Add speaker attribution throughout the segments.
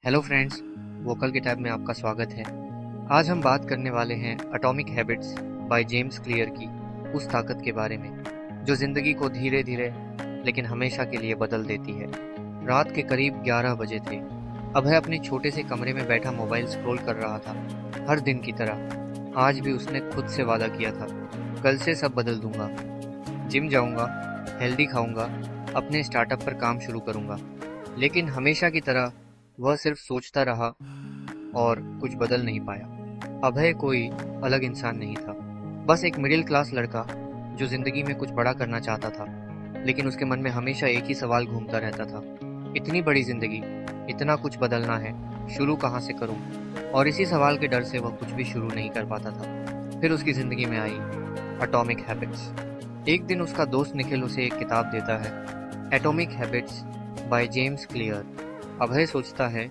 Speaker 1: Hello friends, vocal के tab में आपका स्वागत है। आज हम बात करने वाले हैं atomic habits by James clear की उस ताकत के बारे में जो ज़िंदगी को धीरे धीरे लेकिन हमेशा के लिए बदल देती है। रात के करीब 11 बजे थे। अभय अपने छोटे से कमरे में बैठा मोबाइल स्क्रॉल कर रहा था। हर दिन की तरह आज भी उसने खुद से वादा किया था, कल से सब बदल दूंगा, जिम जाऊंगा, हेल्दी खाऊंगा, अपने स्टार्टअप पर काम शुरू करूंगा। लेकिन हमेशा की तरह वह सिर्फ सोचता रहा और कुछ बदल नहीं पाया। अभय कोई अलग इंसान नहीं था, बस एक मिडिल क्लास लड़का जो जिंदगी में कुछ बड़ा करना चाहता था। लेकिन उसके मन में हमेशा एक ही सवाल घूमता रहता था, इतनी बड़ी जिंदगी, इतना कुछ बदलना है, शुरू कहाँ से करूं? और इसी सवाल के डर से वह कुछ भी शुरू नहीं कर पाता था। फिर उसकी जिंदगी में आई एटॉमिक हैबिट्स। एक दिन उसका दोस्त निखिल उसे एक किताब देता है, atomic habits by James Clear. Abhay सोचता है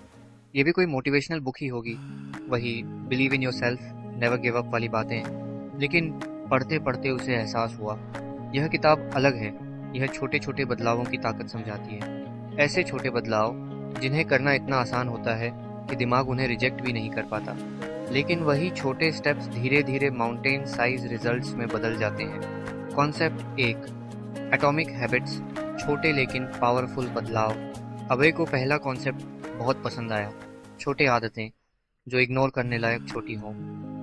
Speaker 1: ये भी कोई मोटिवेशनल बुक ही होगी, वही believe in yourself, never give up वाली बातें। लेकिन पढ़ते पढ़ते उसे एहसास हुआ यह किताब अलग है। यह छोटे छोटे बदलावों की ताकत समझाती है, ऐसे छोटे बदलाव जिन्हें करना इतना आसान होता है कि दिमाग उन्हें रिजेक्ट भी नहीं कर पाता। लेकिन वही छोटे स्टेप्स धीरे धीरे माउंटेन साइज रिजल्ट्स में बदल जाते हैं। कॉन्सेप्ट 1, एटॉमिक हैबिट्स, छोटे लेकिन पावरफुल बदलाव। अभय को पहला कॉन्सेप्ट बहुत पसंद आया। छोटे आदतें जो इग्नोर करने लायक छोटी हों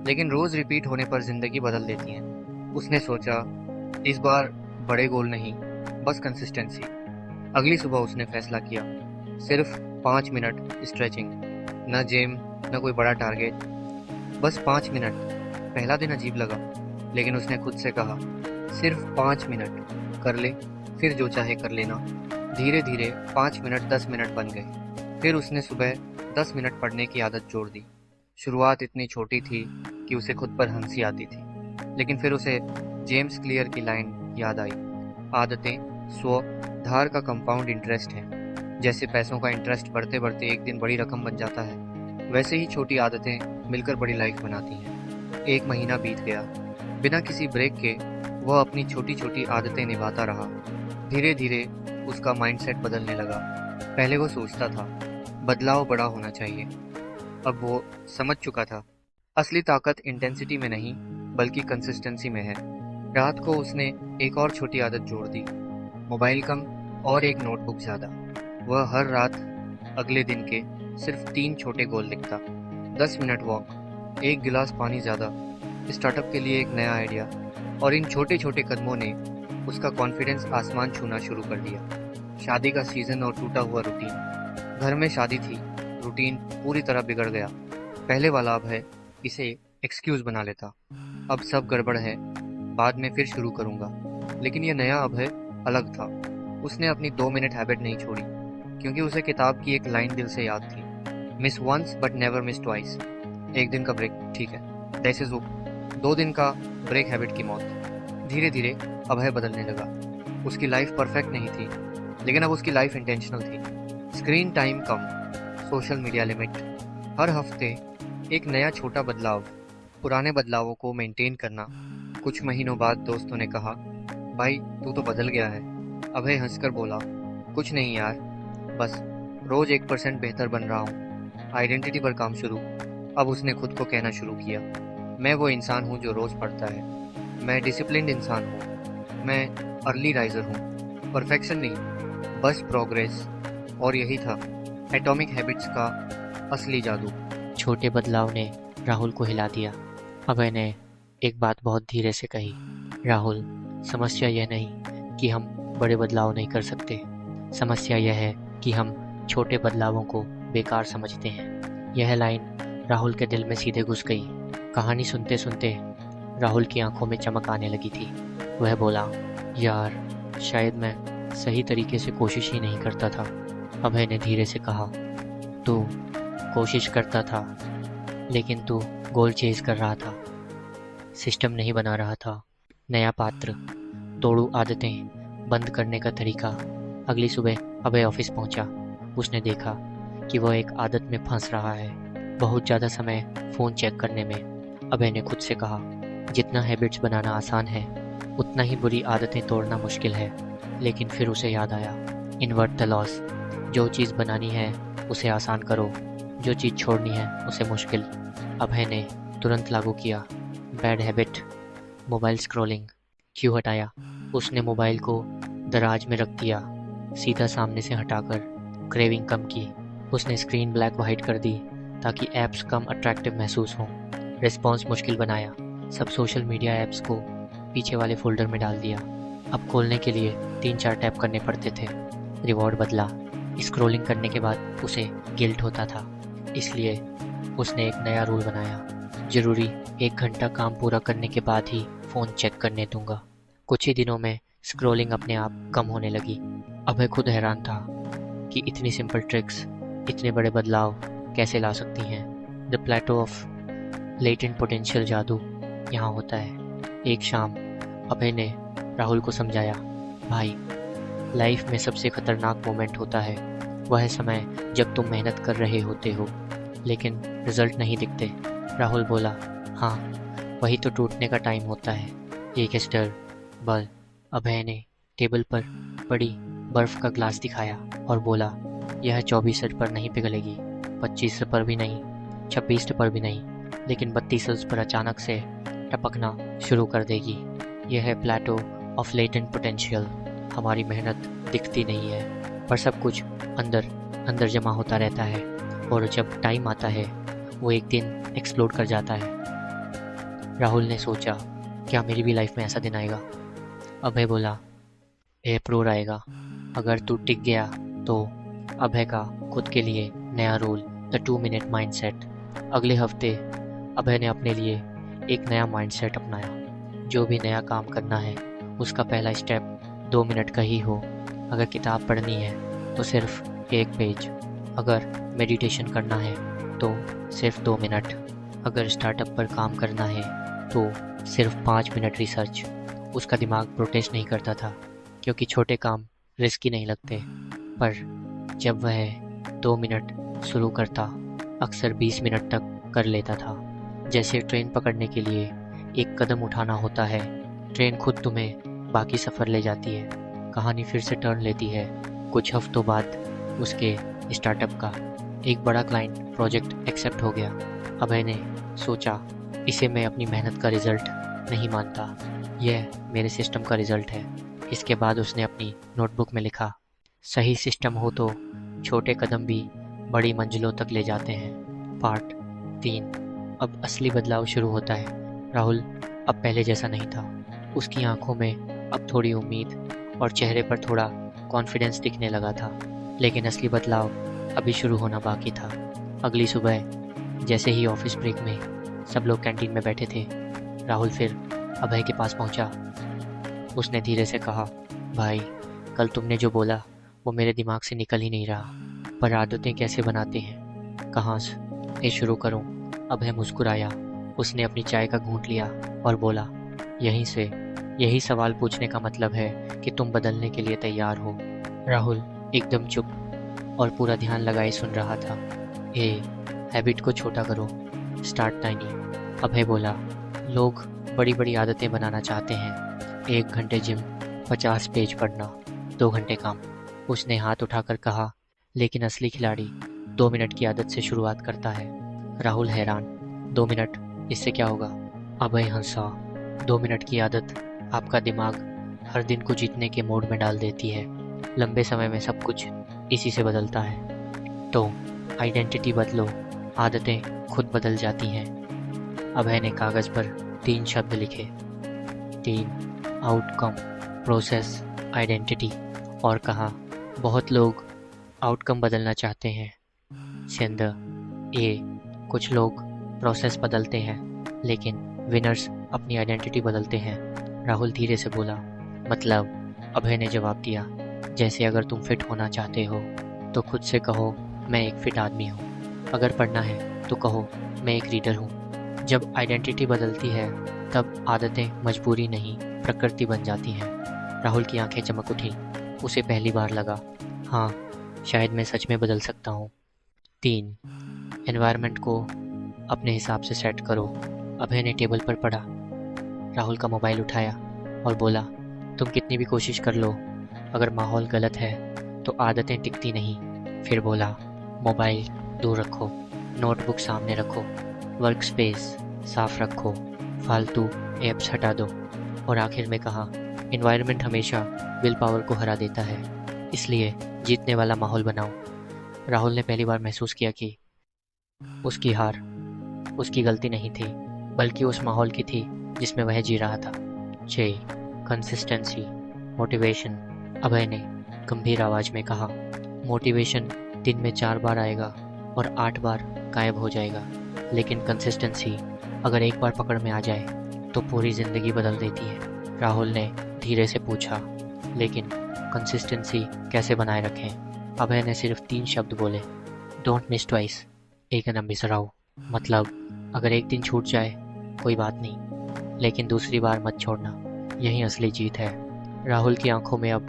Speaker 1: लेकिन रोज रिपीट होने पर जिंदगी बदल देती हैं। उसने सोचा इस बार बड़े गोल नहीं, बस कंसिस्टेंसी। अगली सुबह उसने फैसला किया, सिर्फ 5 मिनट स्ट्रेचिंग, न जिम न कोई बड़ा टारगेट, बस 5 मिनट। पहला दिन अजीब लगा, लेकिन उसने खुद से कहा सिर्फ 5 मिनट, कर ले, फिर जो चाहे कर लेना। धीरे धीरे 5 मिनट 10 मिनट बन गए। फिर उसने सुबह 10 मिनट पढ़ने की आदत जोड़ दी। शुरुआत इतनी छोटी थी कि उसे खुद पर हंसी आती थी, लेकिन फिर उसे जेम्स क्लियर की लाइन याद आई, आदतें स्व धार का कंपाउंड इंटरेस्ट है। जैसे पैसों का इंटरेस्ट बढ़ते बढ़ते एक दिन बड़ी रकम बन जाता है, वैसे ही छोटी आदतें मिलकर बड़ी लाइफ बनाती हैं। 1 महीना बीत गया, बिना किसी ब्रेक के वह अपनी छोटी छोटी आदतें निभाता रहा। धीरे धीरे उसका माइंडसेट बदलने लगा। पहले वो सोचता था बदलाव बड़ा होना चाहिए, अब वो समझ चुका था असली ताकत इंटेंसिटी में नहीं बल्कि कंसिस्टेंसी में है। रात को उसने एक और छोटी आदत जोड़ दी, मोबाइल कम और एक नोटबुक ज़्यादा। वह हर रात अगले दिन के सिर्फ 3 छोटे गोल लिखता, 10 मिनट वॉक, 1 गिलास पानी ज़्यादा, स्टार्टअप के लिए एक नया आइडिया। और इन छोटे छोटे कदमों ने उसका कॉन्फिडेंस आसमान छूना शुरू कर दिया। शादी का सीजन और टूटा हुआ रूटीन। घर में शादी थी, रूटीन पूरी तरह बिगड़ गया। पहले वाला अब है इसे एक्सक्यूज बना लेता, अब सब गड़बड़ है, बाद में फिर शुरू करूंगा। लेकिन यह नया अब है अलग था। उसने अपनी 2 मिनट हैबिट नहीं छोड़ी, क्योंकि उसे किताब की एक लाइन दिल से याद थी, miss once but never miss twice. 1 दिन का ब्रेक ठीक है, दैट इज 2 दिन का ब्रेक हैबिट की मौत। धीरे धीरे अभय बदलने लगा। उसकी लाइफ परफेक्ट नहीं थी, लेकिन अब उसकी लाइफ इंटेंशनल थी। स्क्रीन टाइम कम, सोशल मीडिया लिमिट, हर हफ्ते एक नया छोटा बदलाव, पुराने बदलावों को मेंटेन करना। कुछ महीनों बाद दोस्तों ने कहा, भाई तू तो बदल गया है। अभय हंसकर बोला, कुछ नहीं यार, बस रोज 1% बेहतर बन रहा हूँ। आइडेंटिटी पर काम शुरू। अब उसने खुद को कहना शुरू किया, मैं वो इंसान हूँ जो रोज पढ़ता है, मैं डिसिप्लिन्ड इंसान हूँ, मैं अर्ली राइजर हूँ। परफेक्शन नहीं, बस प्रोग्रेस। और यही था एटॉमिक हैबिट्स का असली जादू।
Speaker 2: छोटे बदलाव ने राहुल को हिला दिया। अभय ने एक बात बहुत धीरे से कही, राहुल, समस्या यह नहीं कि हम बड़े बदलाव नहीं कर सकते, समस्या यह है कि हम छोटे बदलावों को बेकार समझते हैं। यह लाइन राहुल के दिल में सीधे घुस गई। कहानी सुनते सुनते राहुल की आंखों में चमक आने लगी थी। वह बोला, यार शायद मैं सही तरीके से कोशिश ही नहीं करता था। अभय ने धीरे से कहा, तू कोशिश करता था, लेकिन तू गोल चेज कर रहा था, सिस्टम नहीं बना रहा था। नया पात्र, तोड़ू आदतें, बंद करने का तरीका। अगली सुबह अभय ऑफिस पहुंचा। उसने देखा कि वह एक आदत में फंस रहा है, बहुत ज़्यादा समय फ़ोन चेक करने में। अभय ने खुद से कहा, जितना हैबिट्स बनाना आसान है उतना ही बुरी आदतें तोड़ना मुश्किल है। लेकिन फिर उसे याद आया, इन्वर्ट द लॉस, जो चीज़ बनानी है उसे आसान करो, जो चीज़ छोड़नी है उसे मुश्किल। अभय ने तुरंत लागू किया। Bad habit, mobile scrolling. क्यों हटाया? उसने मोबाइल को दराज में रख दिया, सीधा सामने से हटाकर। क्रेविंग कम की। उसने स्क्रीन ब्लैक वाइट कर दी ताकि ऐप्स कम अट्रैक्टिव महसूस हों। रिस्पॉन्स मुश्किल बनाया। सब सोशल मीडिया ऐप्स को पीछे वाले फोल्डर में डाल दिया। अब खोलने के लिए 3-4 टैप करने पड़ते थे। रिवॉर्ड बदला। स्क्रॉलिंग करने के बाद उसे गिल्ट होता था, इसलिए उसने एक नया रूल बनाया। ज़रूरी 1 घंटा काम पूरा करने के बाद ही फ़ोन चेक करने दूंगा। कुछ ही दिनों में स्क्रॉलिंग अपने आप कम होने लगी। अभय खुद हैरान था कि इतनी सिंपल ट्रिक्स इतने बड़े बदलाव कैसे ला सकती हैं। The plateau of latent potential जादू यहाँ होता है। एक शाम अभय ने राहुल को समझाया, भाई, लाइफ में सबसे खतरनाक मोमेंट होता है वह समय जब तुम मेहनत कर रहे होते हो लेकिन रिजल्ट नहीं दिखते। राहुल बोला, हाँ, वही तो टूटने का टाइम होता है। एक स्टर बल। अभय ने टेबल पर पड़ी बर्फ का ग्लास दिखाया और बोला, यह 24 पर नहीं पिघलेगी, 25 पर भी नहीं, 26 पर भी नहीं, लेकिन 32 पर अचानक से टपकना शुरू कर देगी। यह है प्लेटो ऑफ लेटेंट पोटेंशियल। हमारी मेहनत दिखती नहीं है पर सब कुछ अंदर अंदर जमा होता रहता है और जब टाइम आता है वो एक दिन एक्सप्लोड कर जाता है। राहुल ने सोचा, क्या मेरी भी लाइफ में ऐसा दिन आएगा? अभय बोला, अप्रूव आएगा अगर तू टिक गया तो। अभय का खुद के लिए नया रूल, द 2 मिनट माइंडसेट। अगले हफ्ते अभय ने अपने लिए एक नया माइंडसेट अपनाया। जो भी नया काम करना है उसका पहला स्टेप 2 मिनट का ही हो। अगर किताब पढ़नी है तो सिर्फ 1 पेज। अगर मेडिटेशन करना है तो सिर्फ 2 मिनट। अगर स्टार्टअप पर काम करना है तो सिर्फ 5 मिनट रिसर्च। उसका दिमाग प्रोटेस्ट नहीं करता था क्योंकि छोटे काम रिस्की नहीं लगते, पर जब वह 2 मिनट शुरू करता अक्सर 20 मिनट तक कर लेता था। जैसे ट्रेन पकड़ने के लिए एक कदम उठाना होता है, ट्रेन खुद तुम्हें बाकी सफ़र ले जाती है। कहानी फिर से टर्न लेती है। कुछ हफ्तों बाद उसके स्टार्टअप का एक बड़ा क्लाइंट प्रोजेक्ट एक्सेप्ट हो गया। अभय ने सोचा, इसे मैं अपनी मेहनत का रिज़ल्ट नहीं मानता, यह मेरे सिस्टम का रिज़ल्ट है। इसके बाद उसने अपनी नोटबुक में लिखा, सही सिस्टम हो तो छोटे कदम भी बड़ी मंजिलों तक ले जाते हैं। पार्ट 3। अब असली बदलाव शुरू होता है। राहुल अब पहले जैसा नहीं था। उसकी आंखों में अब थोड़ी उम्मीद और चेहरे पर थोड़ा कॉन्फिडेंस दिखने लगा था, लेकिन असली बदलाव अभी शुरू होना बाकी था। अगली सुबह जैसे ही ऑफिस ब्रेक में सब लोग कैंटीन में बैठे थे, राहुल फिर अभय के पास पहुंचा। उसने धीरे से कहा, भाई, कल तुमने जो बोला वो मेरे दिमाग से निकल ही नहीं रहा, पर आदतें कैसे बनाते हैं, कहाँ से शुरू करूं? अभय मुस्कुराया। उसने अपनी चाय का घूंट लिया और बोला, यहीं से। यही सवाल पूछने का मतलब है कि तुम बदलने के लिए तैयार हो। राहुल एकदम चुप और पूरा ध्यान लगाए सुन रहा था। हैबिट को छोटा करो, स्टार्ट टाइनी। अभय बोला, लोग बड़ी बड़ी आदतें बनाना चाहते हैं। 1 घंटे जिम, 50 पेज पढ़ना, 2 घंटे काम। उसने हाथ उठाकर कहा, लेकिन असली खिलाड़ी 2 मिनट की आदत से शुरुआत करता है। राहुल हैरान, 2 मिनट, इससे क्या होगा? अभय हंसा, 2 मिनट की आदत आपका दिमाग हर दिन को जीतने के मोड में डाल देती है। लंबे समय में सब कुछ इसी से बदलता है। तो आइडेंटिटी बदलो, आदतें खुद बदल जाती हैं। अभय ने कागज़ पर 3 शब्द लिखे, 3 आउटकम, प्रोसेस, आइडेंटिटी, और कहा, बहुत लोग आउटकम बदलना चाहते हैं। सेंदर कुछ लोग प्रोसेस बदलते हैं लेकिन विनर्स अपनी आइडेंटिटी बदलते हैं। राहुल धीरे से बोला, मतलब? अभय ने जवाब दिया, जैसे अगर तुम फिट होना चाहते हो तो खुद से कहो, मैं एक फिट आदमी हूँ। अगर पढ़ना है तो कहो, मैं एक रीडर हूँ। जब आइडेंटिटी बदलती है तब आदतें मजबूरी नहीं, प्रकृति बन जाती हैं। राहुल की आंखें चमक उठी। उसे पहली बार लगा, हाँ, शायद मैं सच में बदल सकता हूँ। 3 एनवायरनमेंट को अपने हिसाब से सेट करो। अभय ने टेबल पर पढ़ा। राहुल का मोबाइल उठाया और बोला, तुम कितनी भी कोशिश कर लो, अगर माहौल गलत है तो आदतें टिकती नहीं। फिर बोला, मोबाइल दूर रखो। नोटबुक सामने रखो, वर्क स्पेस साफ रखो, फालतू ऐप्स हटा दो, और आखिर में कहा, एनवायरनमेंट हमेशा विल पावर को हरा देता है, इसलिए जीतने वाला माहौल बनाओ। राहुल ने पहली बार महसूस किया कि उसकी हार उसकी गलती नहीं थी, बल्कि उस माहौल की थी जिसमें वह जी रहा था। 6. Consistency, motivation. अभय ने गंभीर आवाज में कहा, मोटिवेशन दिन में 4 बार आएगा और 8 बार गायब हो जाएगा, लेकिन कंसिस्टेंसी अगर एक बार पकड़ में आ जाए तो पूरी ज़िंदगी बदल देती है। राहुल ने धीरे से पूछा, लेकिन कंसिस्टेंसी कैसे बनाए रखें? अभय ने सिर्फ 3 शब्द बोले, डोंट मिस ट्वाइस, एक न मिस रहो। मतलब अगर एक दिन छूट जाए कोई बात नहीं, लेकिन दूसरी बार मत छोड़ना, यही असली जीत है। राहुल की आंखों में अब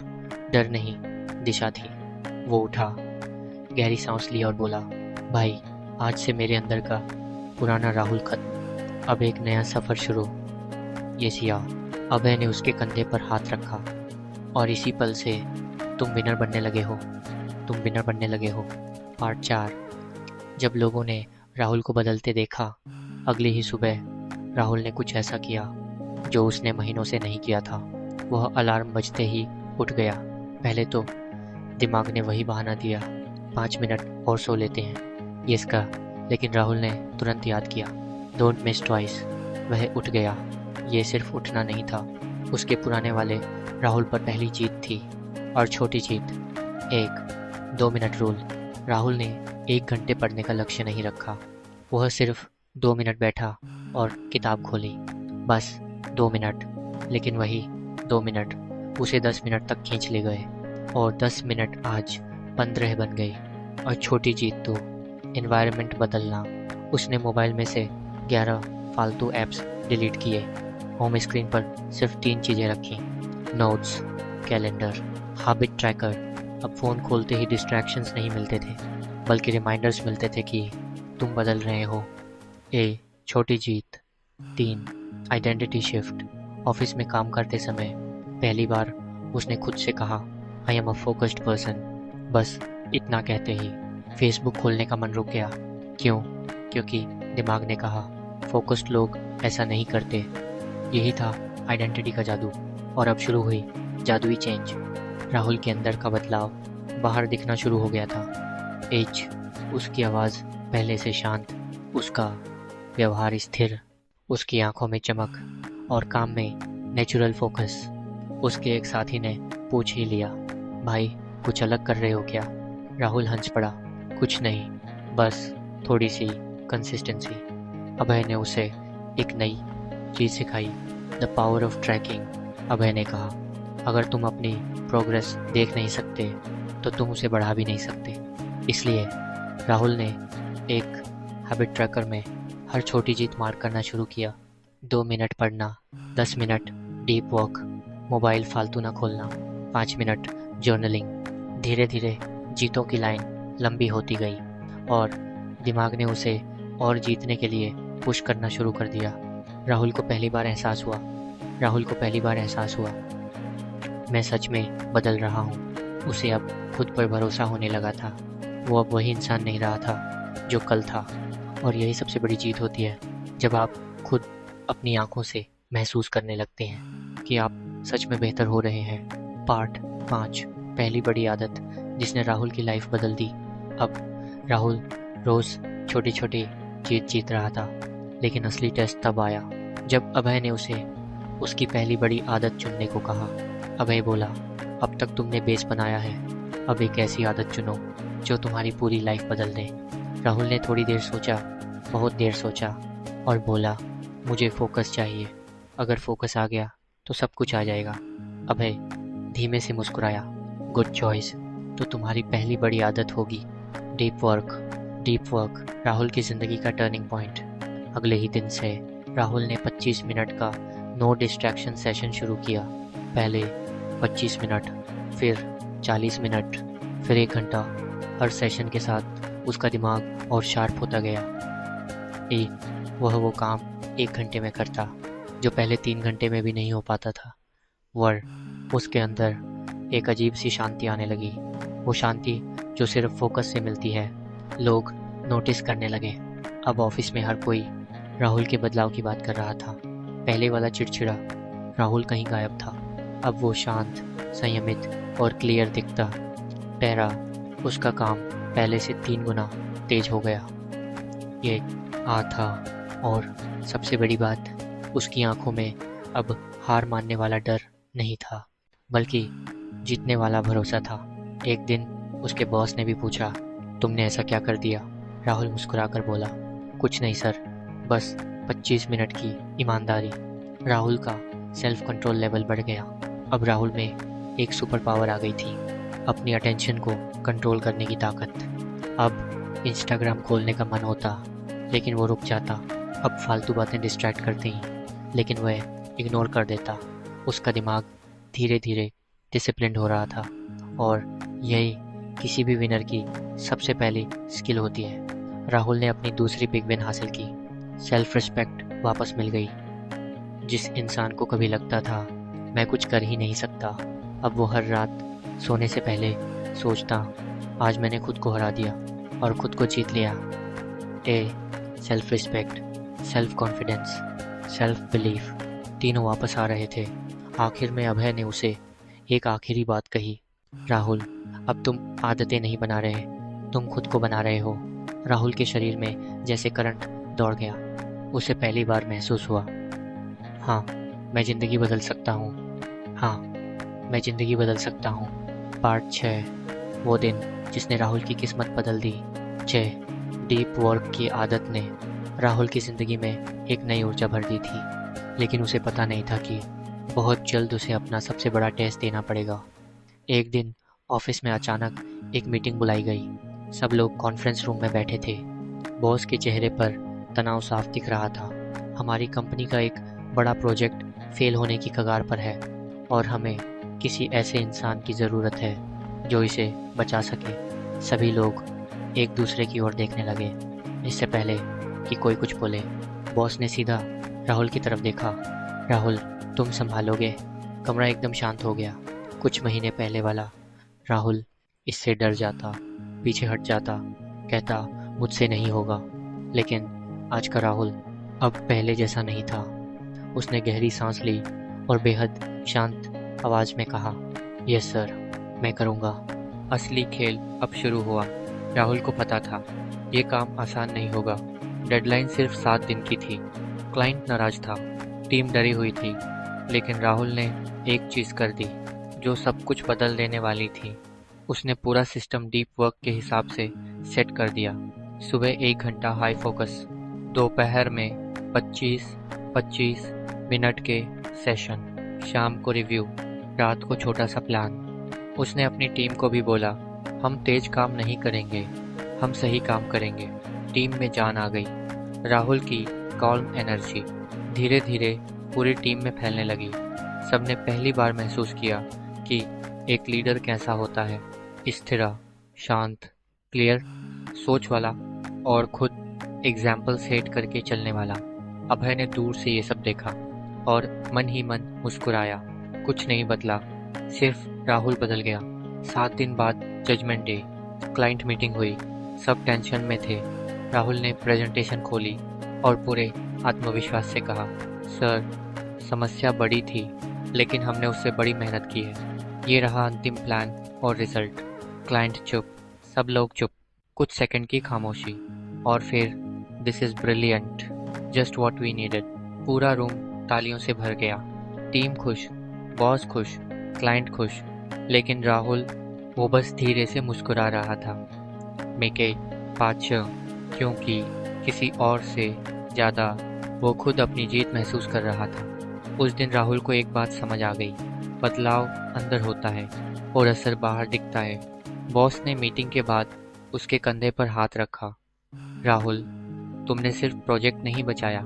Speaker 2: डर नहीं, दिशा थी। वो उठा, गहरी सांस ली और बोला, भाई आज से मेरे अंदर का पुराना राहुल खत्म, अब एक नया सफ़र शुरू। ये सिया। अभय ने उसके कंधे पर हाथ रखा, और इसी पल से तुम विनर बनने लगे हो, तुम विनर बनने लगे हो। पार्ट 4। जब लोगों ने राहुल को बदलते देखा, अगली ही सुबह राहुल ने कुछ ऐसा किया जो उसने महीनों से नहीं किया था। वह अलार्म बजते ही उठ गया। पहले तो दिमाग ने वही बहाना दिया, 5 मिनट और सो लेते हैं, ये इसका। लेकिन राहुल ने तुरंत याद किया, डोंट मिस ट्वाइस। वह उठ गया। ये सिर्फ उठना नहीं था, उसके पुराने वाले राहुल पर पहली जीत थी। और छोटी जीत, 1 2 मिनट रूल। राहुल ने 1 घंटे पढ़ने का लक्ष्य नहीं रखा, वह सिर्फ 2 मिनट बैठा और किताब खोली, बस 2 मिनट। लेकिन वही 2 मिनट उसे 10 मिनट तक खींच ले गए, और 10 मिनट आज 15 बन गए। और छोटी जीत तो एनवायरनमेंट बदलना। उसने मोबाइल में से 11 फालतू ऐप्स डिलीट किए, होम स्क्रीन पर सिर्फ 3 चीज़ें रखी, नोट्स, कैलेंडर, हैबिट ट्रैकर। अब फ़ोन खोलते ही डिस्ट्रैक्शंस नहीं मिलते थे, बल्कि रिमाइंडर्स मिलते थे कि तुम बदल रहे हो। छोटी जीत 3 आइडेंटिटी शिफ्ट। ऑफिस में काम करते समय पहली बार उसने खुद से कहा, I am a focused person. बस इतना कहते ही फेसबुक खोलने का मन रुक गया। क्यों? क्योंकि दिमाग ने कहा, फोकस्ड लोग ऐसा नहीं करते। यही था आइडेंटिटी का जादू। और अब शुरू हुई जादुई चेंज। राहुल के अंदर का बदलाव बाहर दिखना शुरू हो गया था। उसकी आवाज़ पहले से शांत, उसका व्यवहार स्थिर, उसकी आंखों में चमक और काम में नेचुरल फोकस। उसके एक साथी ने पूछ ही लिया, भाई कुछ अलग कर रहे हो क्या? राहुल हंस पड़ा, कुछ नहीं, बस थोड़ी सी कंसिस्टेंसी। अभय ने उसे एक नई चीज़ सिखाई, द पावर ऑफ ट्रैकिंग। अभय ने कहा, अगर तुम अपनी प्रोग्रेस देख नहीं सकते तो तुम उसे बढ़ा भी नहीं सकते। इसलिए राहुल ने एक हैबिट ट्रैकर में हर छोटी जीत मार्क करना शुरू किया। 2 मिनट पढ़ना, 10 मिनट डीप वॉक, मोबाइल फालतू ना खोलना, 5 मिनट जर्नलिंग। धीरे धीरे जीतों की लाइन लंबी होती गई और दिमाग ने उसे और जीतने के लिए पुश करना शुरू कर दिया। राहुल को पहली बार एहसास हुआ, मैं सच में बदल रहा हूँ। उसे अब खुद पर भरोसा होने लगा था। वो अब वही इंसान नहीं रहा था जो कल था। और यही सबसे बड़ी जीत होती है, जब आप खुद अपनी आंखों से महसूस करने लगते हैं कि आप सच में बेहतर हो रहे हैं। पार्ट 5, पहली बड़ी आदत जिसने राहुल की लाइफ बदल दी। अब राहुल रोज़ छोटी छोटी जीत रहा था, लेकिन असली टेस्ट तब आया जब अभय ने उसे उसकी पहली बड़ी आदत चुनने को कहा। अभय बोला, अब तक तुमने बेस बनाया है, अब एक ऐसी आदत चुनो जो तुम्हारी पूरी लाइफ बदल दे। राहुल ने थोड़ी देर सोचा, बहुत देर सोचा, और बोला, मुझे फोकस चाहिए। अगर फोकस आ गया तो सब कुछ आ जाएगा। अभय धीमे से मुस्कुराया, गुड चॉइस। तो तुम्हारी पहली बड़ी आदत होगी डीप वर्क। राहुल की ज़िंदगी का टर्निंग पॉइंट। अगले ही दिन से राहुल ने 25 मिनट का नो डिस्ट्रैक्शन सेशन शुरू किया। पहले 25 मिनट, फिर 40 मिनट, फिर 1 घंटा। हर सेशन के साथ उसका दिमाग और शार्प होता गया। वह वो काम 1 घंटे में करता जो पहले 3 घंटे में भी नहीं हो पाता था। उसके अंदर एक अजीब सी शांति आने लगी, वो शांति जो सिर्फ फोकस से मिलती है। लोग नोटिस करने लगे। अब ऑफिस में हर कोई राहुल के बदलाव की बात कर रहा था। पहले वाला चिड़चिड़ा राहुल कहीं गायब था। अब वो शांत, संयमित और क्लियर दिखता। पहरा उसका काम पहले से 3 गुना तेज हो गया। ये था और सबसे बड़ी बात, उसकी आंखों में अब हार मानने वाला डर नहीं था, बल्कि जीतने वाला भरोसा था। एक दिन उसके बॉस ने भी पूछा, तुमने ऐसा क्या कर दिया? राहुल मुस्कुराकर बोला, कुछ नहीं सर, बस 25 मिनट की ईमानदारी। राहुल का सेल्फ कंट्रोल लेवल बढ़ गया। अब राहुल में एक सुपर पावर आ गई थी, अपनी अटेंशन को कंट्रोल करने की ताकत। अब इंस्टाग्राम खोलने का मन होता, लेकिन वो रुक जाता। अब फालतू बातें डिस्ट्रैक्ट करती, लेकिन वह इग्नोर कर देता। उसका दिमाग धीरे धीरे डिसिप्लिन्ड हो रहा था, और यही किसी भी विनर की सबसे पहली स्किल होती है। राहुल ने अपनी दूसरी बिग विन हासिल की। सेल्फ रिस्पेक्ट वापस मिल गई। जिस इंसान को कभी लगता था मैं कुछ कर ही नहीं सकता, अब वो हर रात सोने से पहले सोचता, आज मैंने खुद को हरा दिया और खुद को जीत लिया। Self respect, self confidence, self belief तीनों वापस आ रहे थे। आखिर में अभय ने उसे एक आखिरी बात कही, राहुल, अब तुम आदतें नहीं बना रहे, तुम खुद को बना रहे हो। राहुल के शरीर में जैसे करंट दौड़ गया। उसे पहली बार महसूस हुआ, हाँ मैं ज़िंदगी बदल सकता हूँ, हाँ मैं ज़िंदगी बदल सकता हूँ। पार्ट 6, वो दिन जिसने राहुल की किस्मत बदल दी। 6, डीप वर्क की आदत ने राहुल की ज़िंदगी में एक नई ऊर्जा भर दी थी, लेकिन उसे पता नहीं था कि बहुत जल्द उसे अपना सबसे बड़ा टेस्ट देना पड़ेगा। एक दिन ऑफिस में अचानक एक मीटिंग बुलाई गई। सब लोग कॉन्फ्रेंस रूम में बैठे थे। बॉस के चेहरे पर तनाव साफ दिख रहा था। हमारी कंपनी का एक बड़ा प्रोजेक्ट फेल होने की कगार पर है और हमें किसी ऐसे इंसान की ज़रूरत है जो इसे बचा सके। सभी लोग एक दूसरे की ओर देखने लगे। इससे पहले कि कोई कुछ बोले, बॉस ने सीधा राहुल की तरफ देखा। राहुल, तुम संभालोगे? कमरा एकदम शांत हो गया। कुछ महीने पहले वाला राहुल इससे डर जाता, पीछे हट जाता, कहता मुझसे नहीं होगा। लेकिन आज का राहुल अब पहले जैसा नहीं था। उसने गहरी सांस ली और बेहद शांत आवाज में कहा, यस सर, मैं करूँगा। असली खेल अब शुरू हुआ। राहुल को पता था ये काम आसान नहीं होगा। डेडलाइन सिर्फ 7 दिन की थी। क्लाइंट नाराज था, टीम डरी हुई थी, लेकिन राहुल ने एक चीज़ कर दी जो सब कुछ बदल देने वाली थी। उसने पूरा सिस्टम डीप वर्क के हिसाब से सेट कर दिया। सुबह 1 घंटा हाई फोकस, दोपहर में 25-25 मिनट के सेशन, शाम को रिव्यू, रात को छोटा सा प्लान। उसने अपनी टीम को भी बोला, हम तेज काम नहीं करेंगे, हम सही काम करेंगे। टीम में जान आ गई। राहुल की कॉल्म एनर्जी धीरे धीरे पूरी टीम में फैलने लगी। सबने पहली बार महसूस किया कि एक लीडर कैसा होता है, स्थिर, शांत, क्लियर सोच वाला और खुद एग्जाम्पल सेट करके चलने वाला। अभय ने दूर से ये सब देखा और मन ही मन मुस्कुराया। कुछ नहीं बदला, सिर्फ राहुल बदल गया। 7 दिन बाद जजमेंट डे, क्लाइंट मीटिंग हुई, सब टेंशन में थे। राहुल ने प्रेजेंटेशन खोली और पूरे आत्मविश्वास से कहा, सर, समस्या बड़ी थी, लेकिन हमने उससे बड़ी मेहनत की है। ये रहा अंतिम प्लान और रिजल्ट। क्लाइंट चुप, सब लोग चुप, कुछ सेकंड की खामोशी, और फिर this is brilliant, just what we needed. पूरा रूम तालियों से भर गया। टीम खुश, बॉस खुश, क्लाइंट खुश, लेकिन राहुल वो बस धीरे से मुस्कुरा रहा था। मेके पाछा, क्योंकि किसी और से ज़्यादा वो खुद अपनी जीत महसूस कर रहा था। उस दिन राहुल को एक बात समझ आ गई, बदलाव अंदर होता है और असर बाहर दिखता है। बॉस ने मीटिंग के बाद उसके कंधे पर हाथ रखा। राहुल, तुमने सिर्फ प्रोजेक्ट नहीं बचाया,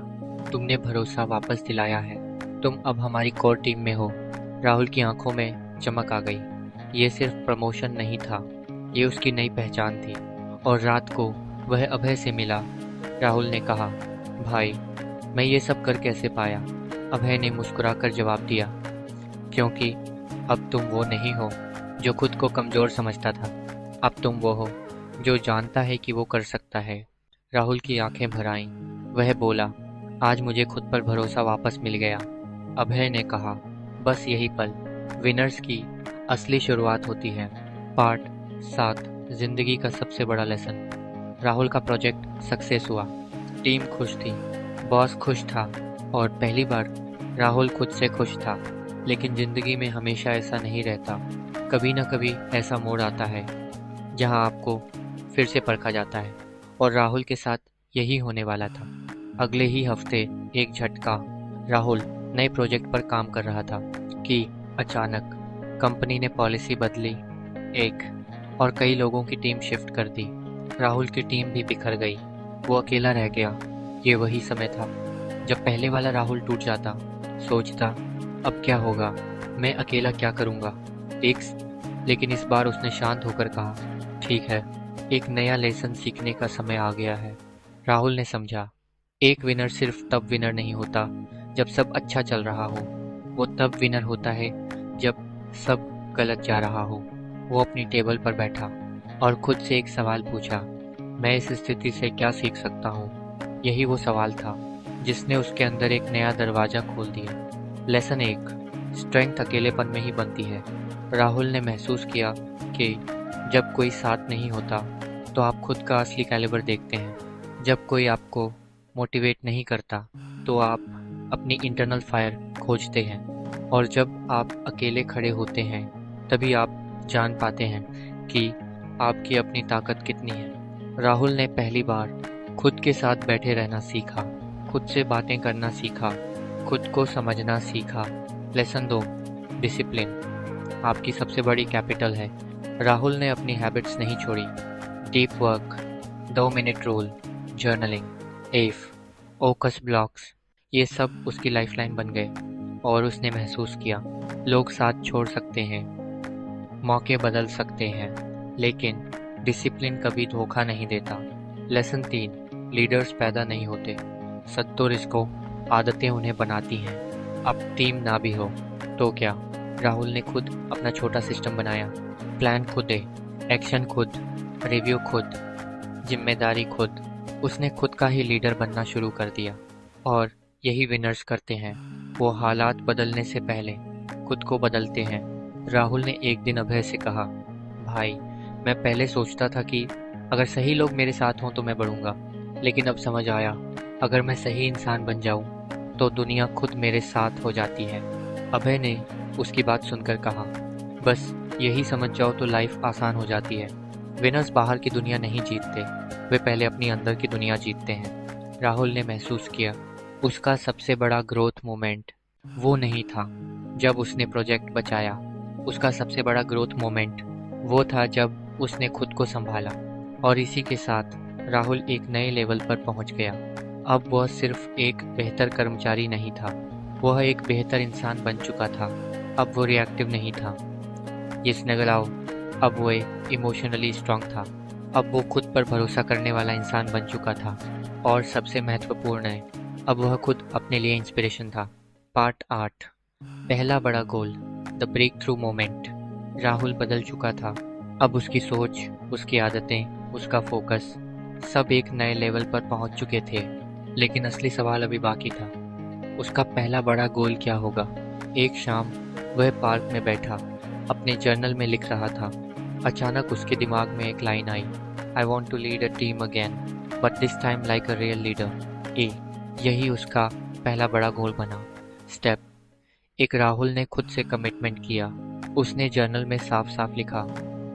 Speaker 2: तुमने भरोसा वापस दिलाया है। तुम अब हमारी कोर टीम में हो। राहुल की आंखों में चमक आ गई। ये सिर्फ प्रमोशन नहीं था, ये उसकी नई पहचान थी। और रात को वह अभय से मिला। राहुल ने कहा, भाई, मैं ये सब कर कैसे पाया? अभय ने मुस्कुराकर जवाब दिया, क्योंकि अब तुम वो नहीं हो जो खुद को कमज़ोर समझता था। अब तुम वो हो जो जानता है कि वो कर सकता सकता है। राहुल की आंखें भर आईं। वह बोला, आज मुझे खुद पर भरोसा वापस मिल गया। अभय ने कहा, बस यही पल विनर्स की असली शुरुआत होती है। पार्ट 7, जिंदगी का सबसे बड़ा लेसन। राहुल का प्रोजेक्ट सक्सेस हुआ। टीम खुश थी, बॉस खुश था और पहली बार राहुल खुद से खुश था। लेकिन जिंदगी में हमेशा ऐसा नहीं रहता। कभी न कभी ऐसा मोड़ आता है जहां आपको फिर से परखा जाता है, और राहुल के साथ यही होने वाला था। अगले ही हफ्ते एक झटका। राहुल नए प्रोजेक्ट पर काम कर रहा था कि अचानक कंपनी ने पॉलिसी बदली और कई लोगों की टीम शिफ्ट कर दी। राहुल की टीम भी बिखर गई। वो अकेला रह गया। ये वही समय था जब पहले वाला राहुल टूट जाता, सोचता अब क्या होगा, मैं अकेला क्या करूँगा। लेकिन इस बार उसने शांत होकर कहा, ठीक है, एक नया लेसन सीखने का समय आ गया है। राहुल ने समझा, एक विनर सिर्फ तब विनर नहीं होता जब सब अच्छा चल रहा हो, वो तब विनर होता है जब सब गलत जा रहा हो। वो अपनी टेबल पर बैठा और खुद से एक सवाल पूछा, मैं इस स्थिति से क्या सीख सकता हूँ। यही वो सवाल था जिसने उसके अंदर एक नया दरवाजा खोल दिया। लेसन 1, स्ट्रेंथ अकेलेपन में ही बनती है। राहुल ने महसूस किया कि जब कोई साथ नहीं होता तो आप खुद का असली कैलिबर देखते हैं। जब कोई आपको मोटिवेट नहीं करता तो आप अपनी इंटरनल फायर खोजते हैं, और जब आप अकेले खड़े होते हैं तभी आप जान पाते हैं कि आपकी अपनी ताकत कितनी है। राहुल ने पहली बार खुद के साथ बैठे रहना सीखा, खुद से बातें करना सीखा, खुद को समझना सीखा। लेसन 2, डिसिप्लिन आपकी सबसे बड़ी कैपिटल है। राहुल ने अपनी हैबिट्स नहीं छोड़ी। Deep work, 2 minute rule, journaling, ओकस ब्लॉक्स, ये सब उसकी लाइफलाइन बन गए। और उसने महसूस किया, लोग साथ छोड़ सकते हैं, मौके बदल सकते हैं, लेकिन डिसिप्लिन कभी धोखा नहीं देता। लेसन 3, लीडर्स पैदा नहीं होते, सत्तों इसको आदतें उन्हें बनाती हैं। अब टीम ना भी हो तो क्या। राहुल ने खुद अपना छोटा सिस्टम बनाया। प्लान खुद, एक्शन खुद, रिव्यू खुद, जिम्मेदारी खुद। उसने खुद का ही लीडर बनना शुरू कर दिया। और यही विनर्स करते हैं, वो हालात बदलने से पहले खुद को बदलते हैं। राहुल ने एक दिन अभय से कहा, भाई, मैं पहले सोचता था कि अगर सही लोग मेरे साथ हों तो मैं बढ़ूंगा, लेकिन अब समझ आया, अगर मैं सही इंसान बन जाऊं तो दुनिया खुद मेरे साथ हो जाती है। अभय ने उसकी बात सुनकर कहा, बस यही समझ जाओ तो लाइफ आसान हो जाती है। विनर्स बाहर की दुनिया नहीं जीतते, वे पहले अपनी अंदर की दुनिया जीतते हैं। राहुल ने महसूस किया, उसका सबसे बड़ा ग्रोथ मोमेंट वो नहीं था जब उसने प्रोजेक्ट बचाया। उसका सबसे बड़ा ग्रोथ मोमेंट वो था जब उसने खुद को संभाला। और इसी के साथ राहुल एक नए लेवल पर पहुंच गया। अब वह सिर्फ एक बेहतर कर्मचारी नहीं था, वह एक बेहतर इंसान बन चुका था। अब वो रिएक्टिव नहीं था, ये स्नगलाओ। अब वो इमोशनली स्ट्रांग था। अब वो खुद पर भरोसा करने वाला इंसान बन चुका था। और सबसे महत्वपूर्ण है, अब वह खुद अपने लिए इंस्पिरेशन था। पार्ट 8, पहला बड़ा goal, the breakthrough moment. Rahul बदल चुका था। अब उसकी सोच, उसकी आदतें, उसका फोकस सब एक नए लेवल पर पहुंच चुके थे। लेकिन असली सवाल अभी बाकी था, उसका पहला बड़ा गोल क्या होगा। एक शाम वह पार्क में बैठा अपने जर्नल में लिख रहा था। अचानक उसके दिमाग में एक लाइन आई, I want to lead a team again, but this time like a real leader. यही उसका पहला बड़ा गोल बना। स्टेप 1, राहुल ने खुद से कमिटमेंट किया। उसने जर्नल में साफ साफ लिखा,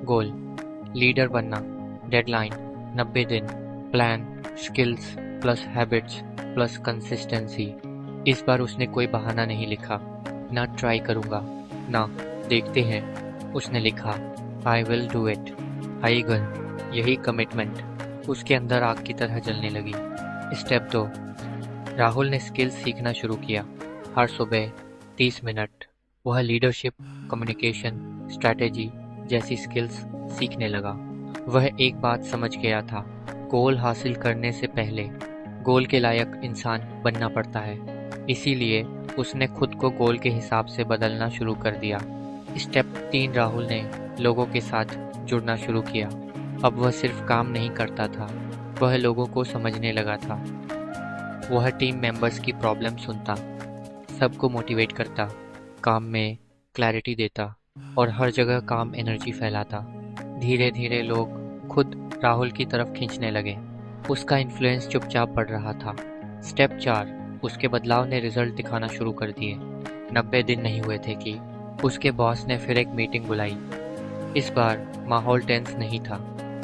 Speaker 2: गोल, लीडर बनना, डेडलाइन 90 दिन, plan, skills plus habits plus consistency. इस बार उसने कोई बहाना नहीं लिखा, ना ट्राई करूँगा, ना देखते हैं। उसने लिखा, I will do it, I will. यही कमिटमेंट उसके अंदर आग की तरह जलने लगी। स्टेप 2, राहुल ने स्किल्स सीखना शुरू किया। हर सुबह 30 मिनट वह लीडरशिप, कम्युनिकेशन, स्ट्रैटेजी जैसी स्किल्स सीखने लगा। वह एक बात समझ गया था, गोल हासिल करने से पहले गोल के लायक इंसान बनना पड़ता है। इसीलिए उसने खुद को गोल के हिसाब से बदलना शुरू कर दिया। स्टेप 3, राहुल ने लोगों के साथ जुड़ना शुरू किया। अब वह सिर्फ काम नहीं करता था, वह लोगों को समझने लगा था। वह टीम मेंबर्स की प्रॉब्लम सुनता, सबको मोटिवेट करता, काम में क्लैरिटी देता और हर जगह काम एनर्जी फैलाता। धीरे धीरे लोग खुद राहुल की तरफ खींचने लगे। उसका इन्फ्लुएंस चुपचाप बढ़ रहा था। स्टेप 4, उसके बदलाव ने रिजल्ट दिखाना शुरू कर दिए। 90 दिन नहीं हुए थे कि उसके बॉस ने फिर एक मीटिंग बुलाई। इस बार माहौल टेंस नहीं था,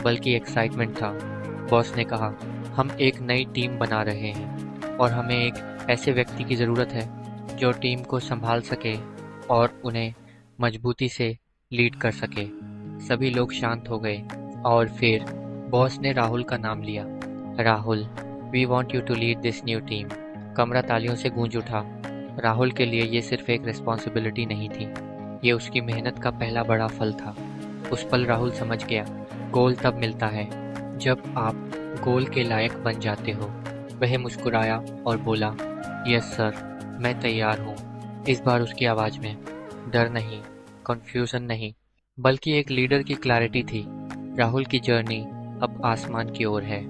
Speaker 2: बल्कि एक्साइटमेंट था। बॉस ने कहा, हम एक नई टीम बना रहे हैं और हमें एक ऐसे व्यक्ति की ज़रूरत है जो टीम को संभाल सके और उन्हें मजबूती से लीड कर सके। सभी लोग शांत हो गए और फिर बॉस ने राहुल का नाम लिया। Rahul, we want you to lead this new team. कमरा तालियों से गूंज उठा। राहुल के लिए ये सिर्फ एक रिस्पॉन्सिबिलिटी नहीं थी, ये उसकी मेहनत का पहला बड़ा फल था। उस पल राहुल समझ गया, गोल तब मिलता है जब आप गोल के लायक बन जाते हो। वह मुस्कुराया और बोला, यस सर, मैं तैयार हूँ। इस बार उसकी आवाज़ में डर नहीं, कन्फ्यूज़न नहीं, बल्कि एक लीडर की क्लैरिटी थी। राहुल की जर्नी अब आसमान की ओर है।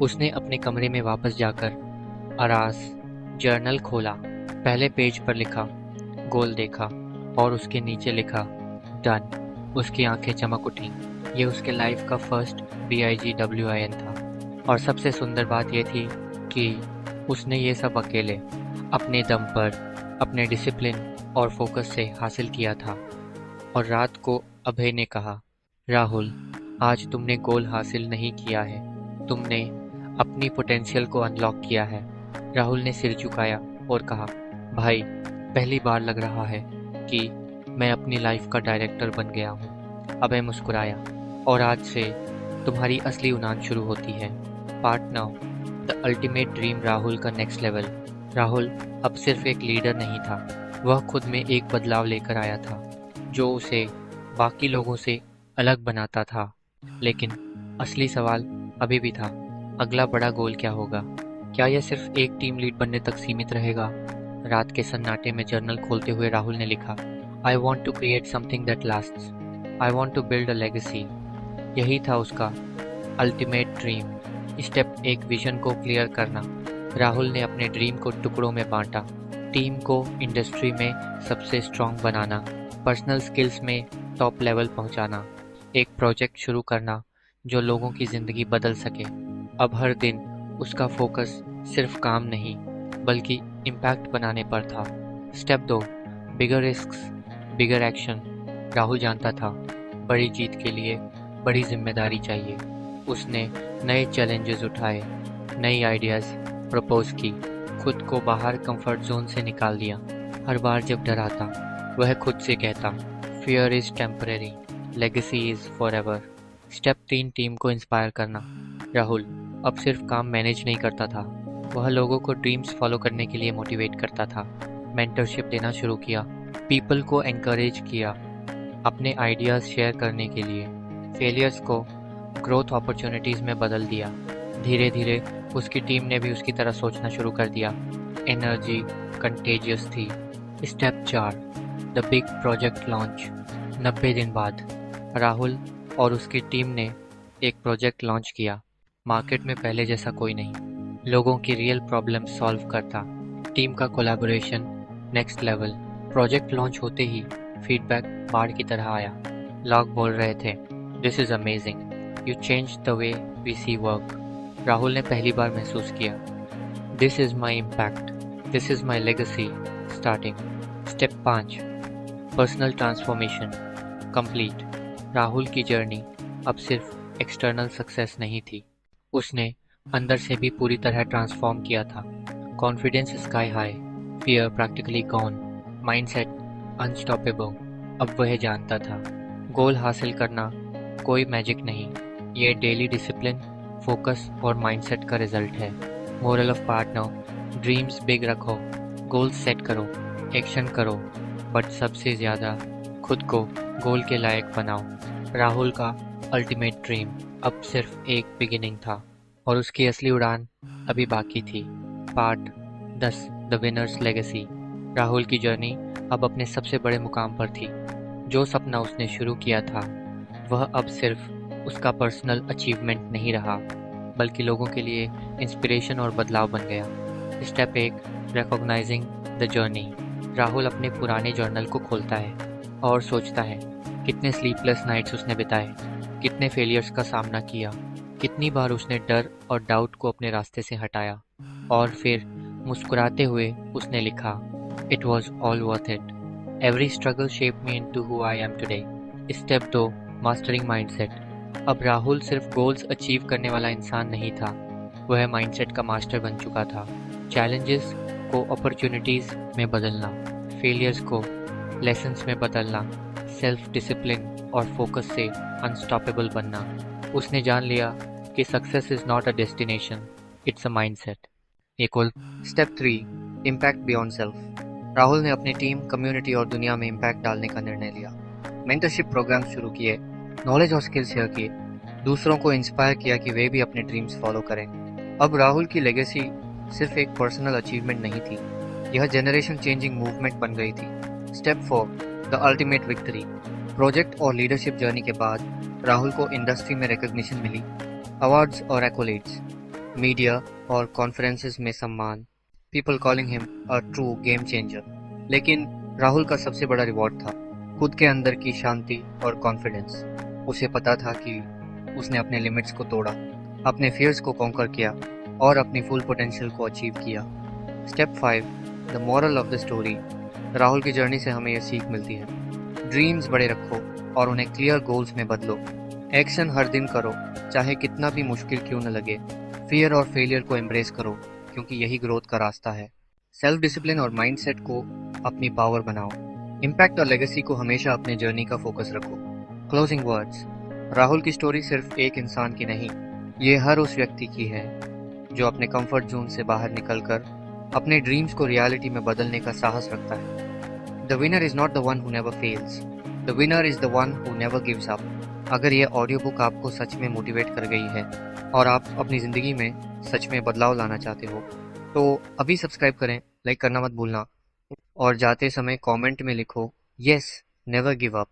Speaker 2: उसने अपने कमरे में वापस जाकर आरास जर्नल खोला। पहले पेज पर लिखा, गोल देखा और उसके नीचे लिखा, डन। उसकी आंखें चमक उठी। ये उसके लाइफ का फर्स्ट BIGWIN था। और सबसे सुंदर बात यह थी कि उसने ये सब अकेले, अपने दम पर, अपने डिसिप्लिन और फोकस से हासिल किया था। और रात को अभय ने कहा, राहुल, आज तुमने गोल हासिल नहीं किया है, तुमने अपनी पोटेंशियल को अनलॉक किया है। राहुल ने सिर झुकाया और कहा, भाई, पहली बार लग रहा है कि मैं अपनी लाइफ का डायरेक्टर बन गया हूँ। अभय मुस्कुराया, और आज से तुम्हारी असली उड़ान शुरू होती है। Part 9, the ultimate dream Rahul का नेक्स्ट लेवल। राहुल अब सिर्फ एक लीडर नहीं था, वह खुद में एक बदलाव लेकर आया था जो उसे बाकी लोगों से अलग बनाता था। लेकिन असली सवाल अभी भी था, अगला बड़ा गोल क्या होगा? क्या यह सिर्फ एक टीम लीड बनने तक सीमित रहेगा? रात के सन्नाटे में जर्नल खोलते हुए राहुल ने लिखा, I want to create something that lasts, I want to build a legacy. यही था उसका अल्टीमेट ड्रीम। स्टेप 1, विजन को क्लियर करना। राहुल ने अपने ड्रीम को टुकड़ों में बांटा। टीम को इंडस्ट्री में सबसे स्ट्रांग बनाना, पर्सनल स्किल्स में टॉप लेवल पहुंचाना, एक प्रोजेक्ट शुरू करना जो लोगों की ज़िंदगी बदल सके। अब हर दिन उसका फोकस सिर्फ काम नहीं, बल्कि इम्पैक्ट बनाने पर था। स्टेप 2, बिगर रिस्क्स बिगर एक्शन। राहुल जानता था, बड़ी जीत के लिए बड़ी जिम्मेदारी चाहिए। उसने नए चैलेंजेस उठाए, नई आइडियाज़ प्रपोज की, खुद को बाहर कंफर्ट जोन से निकाल दिया। हर बार जब डर आता, वह खुद से कहता, fear is temporary, legacy is forever. Step 3, team को इंस्पायर करना। राहुल अब सिर्फ काम मैनेज नहीं करता था, वह लोगों को ड्रीम्स फॉलो करने के लिए मोटिवेट करता था। मेंटरशिप देना शुरू किया, पीपल को एनकरेज किया अपने आइडियाज़ शेयर करने के लिए, फेलियर्स को ग्रोथ अपॉर्चुनिटीज़ में बदल दिया। धीरे धीरे उसकी टीम ने भी उसकी तरह सोचना शुरू कर दिया। एनर्जी कंटेजियस थी। Step 4, the big project launch. 90 दिन बाद राहुल और उसकी टीम ने एक प्रोजेक्ट लॉन्च किया। मार्केट में पहले जैसा कोई नहीं, लोगों की रियल प्रॉब्लम सॉल्व करता। टीम का collaboration next level. Project launch होते ही फीडबैक बाढ़ की तरह आया। लोग बोल रहे थे, this is amazing, you change the way we see work. Rahul ने पहली बार महसूस किया, this is my impact, this is my legacy starting. Step 5, personal transformation complete. Rahul की जर्नी अब सिर्फ एक्सटर्नल सक्सेस नहीं थी, उसने अंदर से भी पूरी तरह ट्रांसफॉर्म किया था। Confidence sky high, fear practically gone, mindset unstoppable. अब वह जानता था, गोल हासिल करना कोई मैजिक नहीं, ये डेली डिसिप्लिन, फोकस और माइंडसेट का रिजल्ट है। Moral of part 9, dreams big रखो, गोल्स सेट करो, एक्शन करो, बट सबसे ज़्यादा खुद को गोल के लायक बनाओ। राहुल का अल्टीमेट ड्रीम अब सिर्फ एक बिगिनिंग था और उसकी असली उड़ान अभी बाकी थी। Part 10, the winners legacy. Rahul की जर्नी अब अपने सबसे बड़े मुकाम पर थी। जो सपना उसने शुरू किया था, वह अब सिर्फ उसका पर्सनल अचीवमेंट नहीं रहा, बल्कि लोगों के लिए इंस्पिरेशन और बदलाव बन गया। Step 1, recognising the journey. Rahul अपने पुराने जर्नल को खोलता है और सोचता है कितने स्लीपलेस नाइट्स उसने बिताए, कितने फेलियर्स का सामना किया, कितनी बार उसने डर और डाउट को अपने रास्ते से हटाया, और फिर मुस्कुराते हुए उसने लिखा, it was all worth it. Every struggle shape me into who I am today. Step 2, mastering mindset. अब राहुल सिर्फ गोल्स अचीव करने वाला इंसान नहीं था, वह माइंडसेट का मास्टर बन चुका था। चैलेंजेस को अपॉर्चुनिटीज में बदलना, फेलियर्स को लेसन्स में बदलना, सेल्फ डिसिप्लिन और फोकस से अनस्टॉपेबल बनना। उसने जान लिया कि success is not a destination, it's a mindset.
Speaker 1: Step 3, impact beyond self. Rahul ने अपनी टीम, कम्युनिटी और दुनिया में इम्पैक्ट डालने का निर्णय लिया। मेंटरशिप प्रोग्राम्स शुरू किए, नॉलेज और स्किल शेयर किए, दूसरों को इंस्पायर किया कि वे भी अपने ड्रीम्स फॉलो करें। अब राहुल की लेगेसी सिर्फ एक पर्सनल अचीवमेंट नहीं थी, यह जनरेशन चेंजिंग मूवमेंट बन गई थी। Step 4, the ultimate victory. Project और लीडरशिप जर्नी के बाद राहुल को इंडस्ट्री में रिकॉग्निशन मिली, अवार्ड्स और एक्कोलेड्स, मीडिया और कॉन्फ्रेंसेस में सम्मान, people calling him a true game changer. लेकिन राहुल का सबसे बड़ा रिवॉर्ड था खुद के अंदर की शांति और कॉन्फिडेंस। उसे पता था कि उसने अपने लिमिट्स को तोड़ा, अपने फियर्स को कॉन्कर किया और अपनी फुल पोटेंशियल को अचीव किया। Step 5, the moral of the story. Rahul की जर्नी से हमें यह सीख मिलती है, ड्रीम्स बड़े रखो और उन्हें क्लियर गोल्स में बदलो। एक्शन हर दिन करो, चाहे कितना भी मुश्किल क्यों न लगे। फियर और फेलियर को एम्ब्रेस करो, क्योंकि यही ग्रोथ का रास्ता है। सेल्फ डिसिप्लिन और माइंडसेट को अपनी पावर बनाओ। इम्पैक्ट और लेगेसी को हमेशा अपने जर्नी का फोकस रखो। Closing words. राहुल की स्टोरी सिर्फ एक इंसान की नहीं, ये हर उस व्यक्ति की है जो अपने कंफर्ट जोन से बाहर निकलकर अपने ड्रीम्स को रियलिटी में बदलने का साहस रखता है। The winner is not the one who never fails, the winner is the one who never gives up. अगर ये ऑडियो बुक आपको सच में मोटिवेट कर गई है और आप अपनी ज़िंदगी में सच में बदलाव लाना चाहते हो, तो अभी सब्सक्राइब करें, लाइक करना मत भूलना, और जाते समय कमेंट में लिखो, यस, नेवर गिव अप।